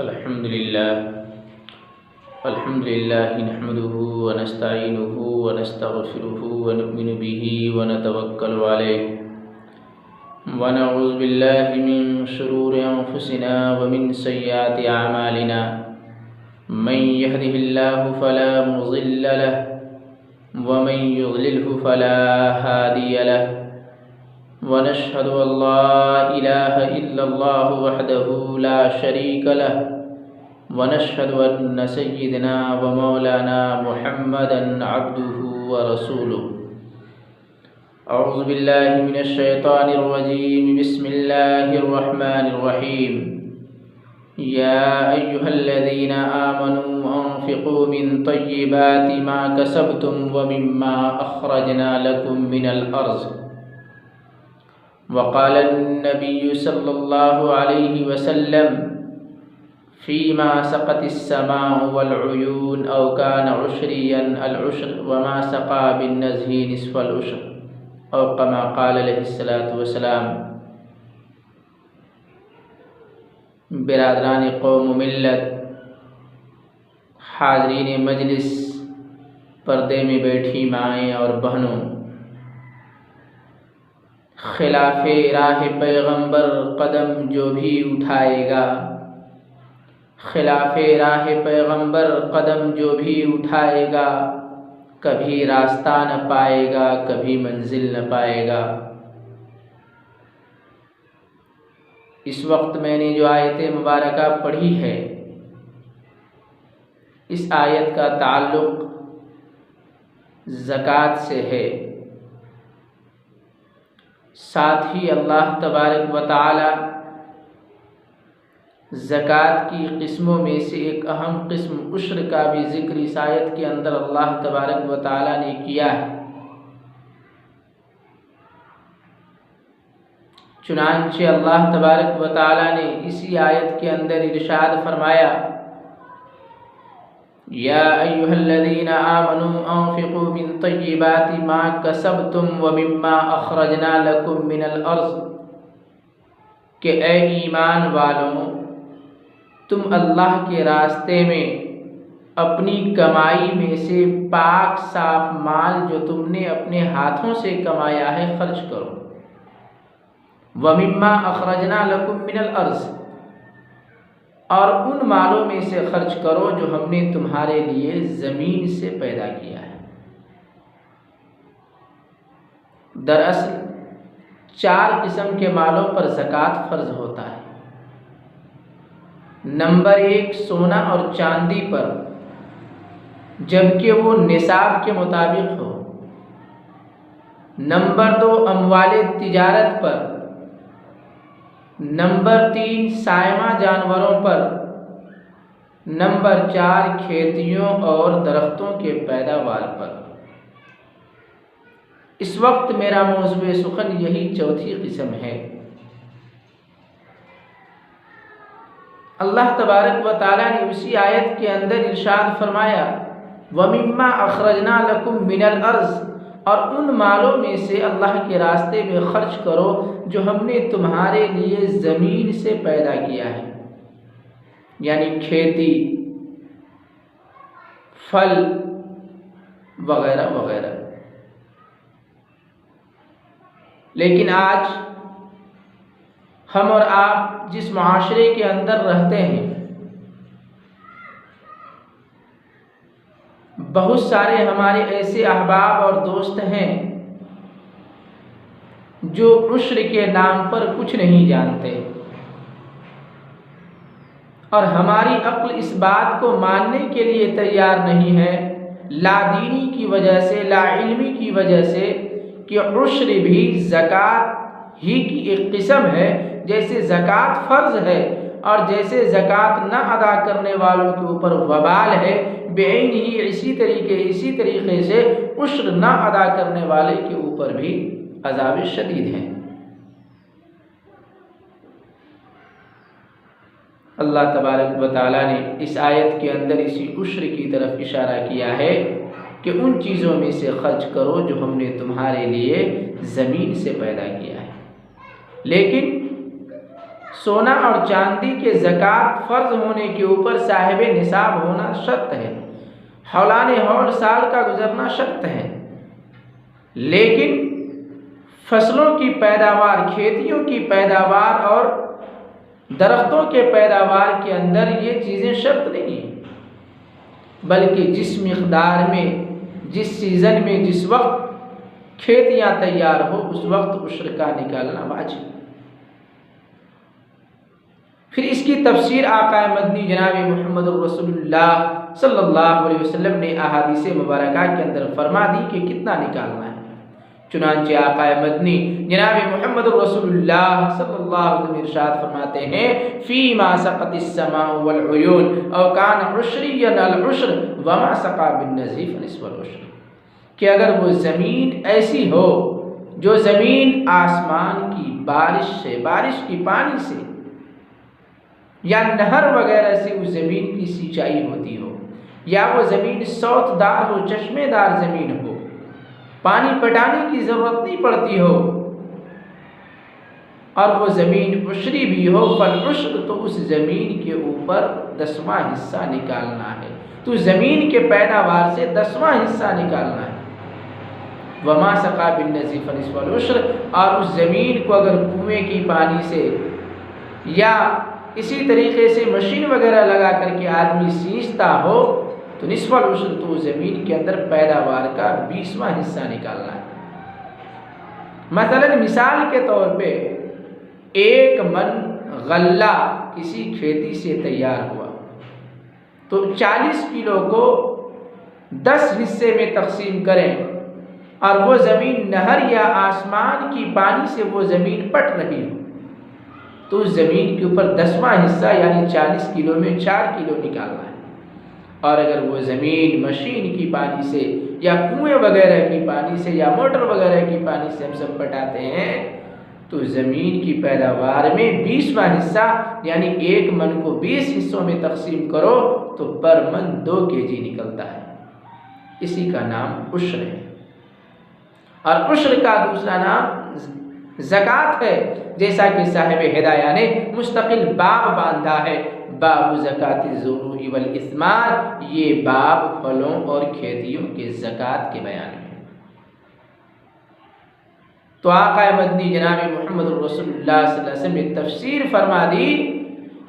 الحمد لله نحمده ونستعينه ونستغفره ونؤمن به ونتوكل عليه ونعوذ بالله من شرور أنفسنا ومن سيئات أعمالنا من يهده الله فلا مضل له ومن يضلله فلا هادي له ونشهد أن لا إله إلا الله وحده لا شريك له ونشهد أن سيدنا ومولانا محمدا عبده ورسوله. أعوذ بالله من الشيطان الرجيم. بسم الله الرحمن الرحيم. يا أيها الذين آمنوا أنفقوا من طيبات ما كسبتم ومما أخرجنا لكم من الأرض. وقال النبي صلى الله عليه وسلم فيما سقت السماء والعيون أو كان عشريا العشر وما سقى بالنزه نصف العشر أو كما قال عليه الصلاة والسلام. برادران قوم و ملت، حاضرین مجلس، پردے میں بیٹھی مائیں اور بہنوں، خلاف راہ پیغمبر قدم جو بھی اٹھائے گا، خلاف راہ پیغمبر قدم جو بھی اٹھائے گا، کبھی راستہ نہ پائے گا، کبھی منزل نہ پائے گا. اس وقت میں نے جو آیت مبارکہ پڑھی ہے، اس آیت کا تعلق زکوٰۃ سے ہے. ساتھ ہی اللہ تبارک و تعالی زکوٰۃ کی قسموں میں سے ایک اہم قسم عشر کا بھی ذکر اس آیت کے اندر اللہ تبارک و تعالی نے کیا ہے. چنانچہ اللہ تبارک و تعالی نے اسی آیت کے اندر ارشاد فرمایا: یا ایھا الذین آمنوا انفقوا من طیبات ما کسبتم ومما اخرجنا لکم من الارض، کہ اے ایمان والوں، تم اللہ کے راستے میں اپنی کمائی میں سے پاک صاف مال جو تم نے اپنے ہاتھوں سے کمایا ہے خرچ کرو. وَمِمَّا أَخْرَجْنَا لَكُم مِّنَ الْأَرْضِ، اور ان مالوں میں سے خرچ کرو جو ہم نے تمہارے لیے زمین سے پیدا کیا ہے. دراصل 4 قسم کے مالوں پر زکوٰۃ فرض ہوتا ہے. نمبر 1 سونا اور چاندی پر، جبکہ وہ نصاب کے مطابق ہو. نمبر 2 اموال تجارت پر. نمبر 3 سائمہ جانوروں پر. نمبر 4 کھیتیوں اور درختوں کے پیداوار پر. اس وقت میرا موضوع سخن یہی چوتھی قسم ہے. اللہ تبارک و تعالی نے اسی آیت کے اندر ارشاد فرمایا: وَمِمَّا أَخْرَجْنَا لَكُم مِّنَ الْأَرْضِ، اور ان مالوں میں سے اللہ کے راستے میں خرچ کرو جو ہم نے تمہارے لیے زمین سے پیدا کیا ہے، یعنی کھیتی، پھل وغیرہ وغیرہ. لیکن آج ہم اور آپ جس معاشرے کے اندر رہتے ہیں، بہت سارے ہمارے ایسے احباب اور دوست ہیں جو عشر کے نام پر کچھ نہیں جانتے، اور ہماری عقل اس بات کو ماننے کے لیے تیار نہیں ہے، لا دینی کی وجہ سے، لا علمی کی وجہ سے، کہ عشر بھی زکوٰۃ ہی کی ایک قسم ہے. جیسے زکوٰۃ فرض ہے اور جیسے زکوٰۃ نہ ادا کرنے والوں کے اوپر وبال ہے، بعین ہی اسی طریقے سے عشر نہ ادا کرنے والے کے اوپر بھی عذاب شدید ہے. اللہ تبارک و تعالی نے اس آیت کے اندر اسی عشر کی طرف اشارہ کیا ہے کہ ان چیزوں میں سے خرچ کرو جو ہم نے تمہارے لیے زمین سے پیدا کیا ہے. لیکن سونا اور چاندی کے زکوٰۃ فرض ہونے کے اوپر صاحب نصاب ہونا شرط ہے، حولان حول سال کا گزرنا شرط ہے، لیکن فصلوں کی پیداوار، کھیتیوں کی پیداوار اور درختوں کے پیداوار کے اندر یہ چیزیں شرط نہیں ہیں، بلکہ جس مقدار میں، جس سیزن میں، جس وقت کھیتیاں تیار ہو اس وقت عشر کا نکالنا واجب۔ پھر اس کی تفسیر آقا مدنی جناب محمد رسول اللہ صلی اللہ علیہ وسلم نے احادیث مبارکہ کے اندر فرما دی کہ کتنا نکالنا ہے۔ چنانچہ آقا مدنی جناب محمد رسول اللہ صلی اللہ علیہ وسلم ارشاد فرماتے ہیں فیما سقط السماء والعیون او کان عشریا العشر وما سقا بالنزیف نصف العشر، کہ اگر وہ زمین ایسی ہو جو زمین آسمان کی بارش سے، بارش کی پانی سے یا نہر وغیرہ سے اس زمین کی سینچائی ہوتی ہو، یا وہ زمین سوت دار ہو، چشمے دار زمین ہو، پانی پٹانے کی ضرورت نہیں پڑتی ہو، اور وہ زمین عشری بھی ہو، فالعشر، تو اس زمین کے اوپر 10واں حصہ نکالنا ہے، تو زمین کے پیداوار سے 10واں حصہ نکالنا ہے۔ وما سقا بالنزیف نصف العشر، اور اس زمین کو اگر کنویں کی پانی سے یا اسی طریقے سے مشین وغیرہ لگا کر کے آدمی سینچتا ہو تو نصف العشر، تو زمین کے اندر پیداوار کا 20واں حصہ نکالنا ہے۔ مثلا مثال کے طور پہ 1 من غلہ کسی کھیتی سے تیار ہوا تو 40 کلو کو 10 حصے میں تقسیم کریں، اور وہ زمین نہر یا آسمان کی پانی سے وہ زمین پٹ رہی ہو تو اس زمین کے اوپر 10واں حصہ یعنی 40 کلو میں 4 کلو نکالنا ہے۔ اور اگر وہ زمین مشین کی پانی سے یا کنویں وغیرہ کی پانی سے یا موٹر وغیرہ کی پانی سے ہم سب پٹاتے ہیں تو زمین کی پیداوار میں 20واں حصہ یعنی 1 من کو 20 حصوں میں تقسیم کرو تو پر من 2 kg نکلتا ہے، اسی کا نام عشر ہے۔ اور عشر کا دوسرا نام زکوٰۃ ہے، جیسا کہ صاحب ہدایہ نے مستقل باب باندھا ہے، باب زکوٰۃ الزروع والثمار، یہ باب پھلوں اور کھیتیوں کے زکوٰۃ کے بیان میں۔ تو آقا مدنی جناب محمد رسول اللہ صلی اللہ علیہ وسلم نے تفسیر فرما دی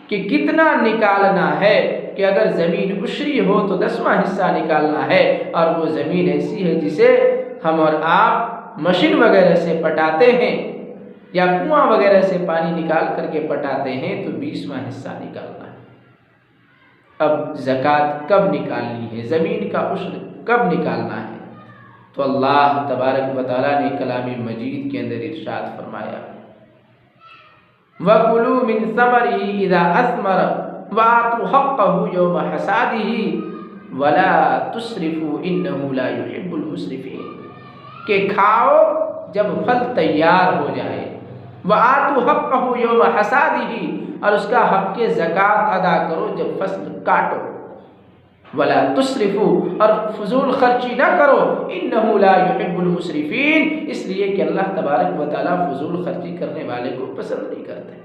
کہ کتنا نکالنا ہے، کہ اگر زمین عشری ہو تو 10واں حصہ نکالنا ہے، اور وہ زمین ایسی ہے جسے ہم اور آپ مشین وغیرہ سے پٹاتے ہیں یا کنواں وغیرہ سے پانی نکال کر کے پٹاتے ہیں تو 20واں حصہ نکالنا ہے۔ اب زکوٰۃ کب نکالنی ہے، زمین کا عشر کب نکالنا ہے، تو اللہ تبارک و تعالیٰ نے کلام مجید کے اندر ارشاد فرمایا وَكُلُوا مِن ثَمَرِهِ إِذَا أَثْمَرَ وَآتُوا حَقَّهُ يَوْمَ حَصَادِهِ وَلَا تُسْرِفُوا إِنَّهُ لَا يُحِبُّ الْمُسْرِفِينَ، کہ کھاؤ جب پھل تیار ہو جائے، وَآتُوا حَقَّهُ يَوْمَ حَصَادِهِ، اور اس کا حق کے زکوٰۃ ادا کرو جب فصل کاٹو، وَلَا تُسْرِفُوا، اور فضول خرچی نہ کرو، إِنَّهُ لَا يُحِبُّ الْمُسْرِفِينَ، اس لیے کہ اللہ تبارک و تعالیٰ فضول خرچی کرنے والے کو پسند نہیں کرتے۔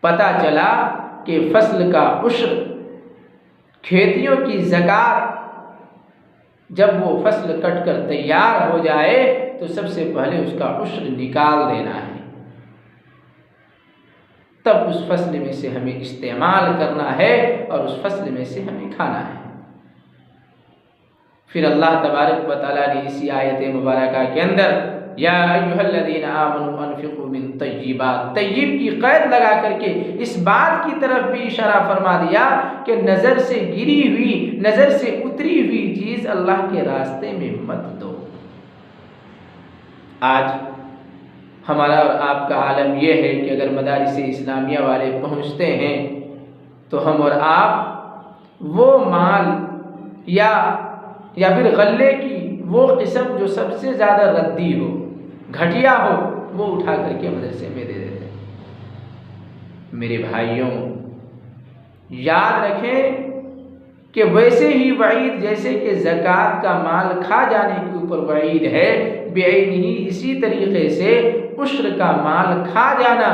پتہ چلا کہ فصل کا عشر، کھیتیوں کی زکوٰۃ جب وہ فصل کٹ کر تیار ہو جائے تو سب سے پہلے اس کا عشر نکال دینا ہے، تب اس فصل میں سے ہمیں استعمال کرنا ہے اور اس فصل میں سے ہمیں کھانا ہے۔ پھر اللہ تبارک و تعالیٰ نے اسی آیت مبارکہ کے اندر یا ایھا الذین آمنوا انفقوا من طیبات، طیب کی قید لگا کر کے اس بات کی طرف بھی اشارہ فرما دیا کہ نظر سے گری ہوئی، نظر سے اتری ہوئی چیز اللہ کے راستے میں مت دو۔ آج ہمارا اور آپ کا عالم یہ ہے کہ اگر مدارس اسلامیہ والے پہنچتے ہیں تو ہم اور آپ وہ مال یا پھر غلے کی وہ قسم جو سب سے زیادہ ردی ہو، گھٹیا ہو، وہ اٹھا کر کے مدرسے میں دے دیتے ہیں۔ میرے بھائیوں، یاد رکھیں کہ ویسے ہی وعید جیسے کہ زکوٰۃ کا مال کھا جانے کے اوپر وعید ہے، بعینہ اسی طریقے سے عشر کا مال کھا جانا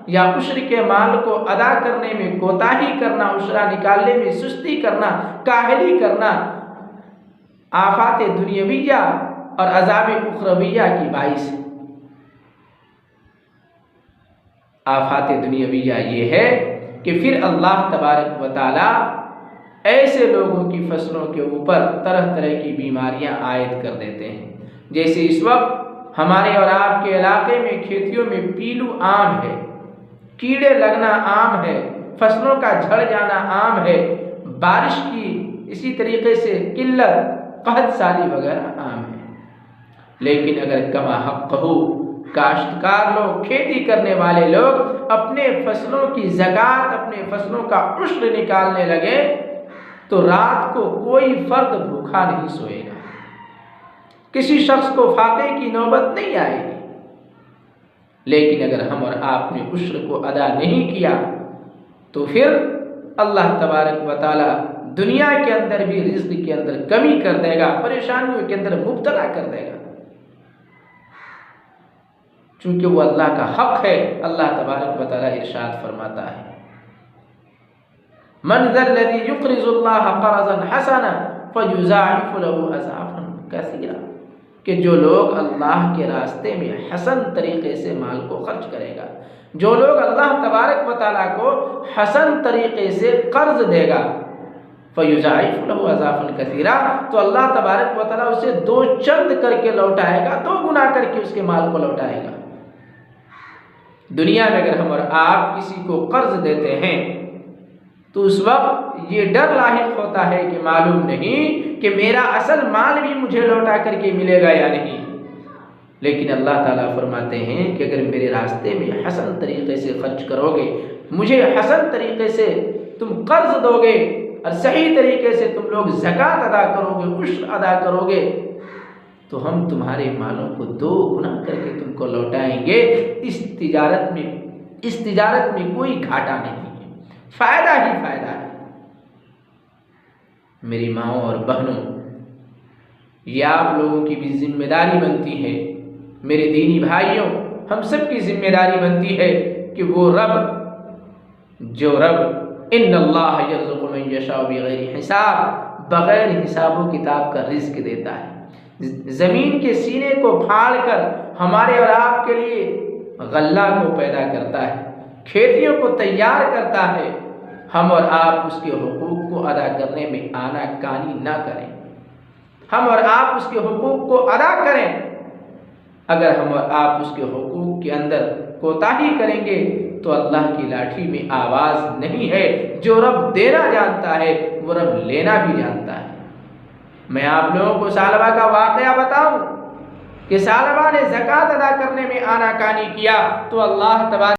یا عشر کے مال کو ادا کرنے میں کوتاہی کرنا، عشرہ نکالنے میں سستی کرنا، کاہلی کرنا، آفات دنیاویہ اور عذاب اخرویہ کی باعث ہے۔ آفات دنیاویہ یہ ہے کہ پھر اللہ تبارک و تعالی ایسے لوگوں کی فصلوں کے اوپر طرح طرح کی بیماریاں عائد کر دیتے ہیں۔ جیسے اس وقت ہمارے اور آپ کے علاقے میں کھیتیوں میں پیلو عام ہے، کیڑے لگنا عام ہے، فصلوں کا جھڑ جانا عام ہے، بارش کی اسی طریقے سے قلت، قحط سالی وغیرہ عام ہے۔ لیکن اگر کما حق ہو، کاشتکار لوگ، کھیتی کرنے والے لوگ اپنے فصلوں کی زکوٰۃ، اپنے فصلوں کا عشر نکالنے لگے تو رات کو کوئی فرد بھوکا نہیں سوئے گا، کسی شخص کو فاقے کی نوبت نہیں آئے گی۔ لیکن اگر ہم اور آپ نے عشر کو ادا نہیں کیا تو پھر اللہ تبارک و تعالی دنیا کے اندر بھی رزق کے اندر کمی کر دے گا، پریشانیوں کے اندر مبتلا کر دے گا، چونکہ وہ اللہ کا حق ہے۔ اللہ تبارک و تعالی ارشاد فرماتا ہے، من ذا الذی یقرض اللہ قرضا حسنا فیضاعف له اضعافا کثیرا، کہ جو لوگ اللہ کے راستے میں حسن طریقے سے مال کو خرچ کرے گا، جو لوگ اللہ تبارک و تعالیٰ کو حسن طریقے سے قرض دے گا، فیضاعف له اضعافا کثیرا، تو اللہ تبارک و تعالیٰ اسے دو چند کر کے لوٹائے گا، دو گنا کر کے اس کے مال کو لوٹائے گا۔ دنیا میں اگر ہم اور آپ کسی کو قرض دیتے ہیں تو اس وقت یہ ڈر لاحق ہوتا ہے کہ معلوم نہیں کہ میرا اصل مال بھی مجھے لوٹا کر کے ملے گا یا نہیں۔ لیکن اللہ تعالیٰ فرماتے ہیں کہ اگر میرے راستے میں حسن طریقے سے خرچ کرو گے، مجھے حسن طریقے سے تم قرض دو گے اور صحیح طریقے سے تم لوگ زکوٰۃ ادا کرو گے، عشر ادا کرو گے، تو ہم تمہارے مالوں کو دو گنا کر کے تم کو لوٹائیں گے۔ اس تجارت میں کوئی گھاٹا نہیں ہے، فائدہ ہی فائدہ ہے۔ میری ماؤں اور بہنوں، یہ آپ لوگوں کی بھی ذمہ داری بنتی ہے، میرے دینی بھائیوں، ہم سب کی ذمہ داری بنتی ہے کہ وہ رب، جو رب ان اللہ یرزق من یشاء بغیر حساب، بغیر حساب و کتاب کا رزق دیتا ہے، زمین کے سینے کو پھاڑ کر ہمارے اور آپ کے لیے غلہ کو پیدا کرتا ہے، کھیتیوں کو تیار کرتا ہے۔ ہم اور آپ اس کے حقوق کو ادا کرنے میں آنا کانی نہ کریں، ہم اور آپ اس کے حقوق کو ادا کریں۔ اگر ہم اور آپ اس کے حقوق کے اندر کوتاہی کریں گے تو اللہ کی لاٹھی میں آواز نہیں ہے۔ جو رب دینا جانتا ہے وہ رب لینا بھی جانتا ہے۔ میں آپ لوگوں کو ثعلبہ کا واقعہ بتاؤں کہ ثعلبہ نے زکوٰۃ ادا کرنے میں آنا کانی کیا تو اللہ تبارک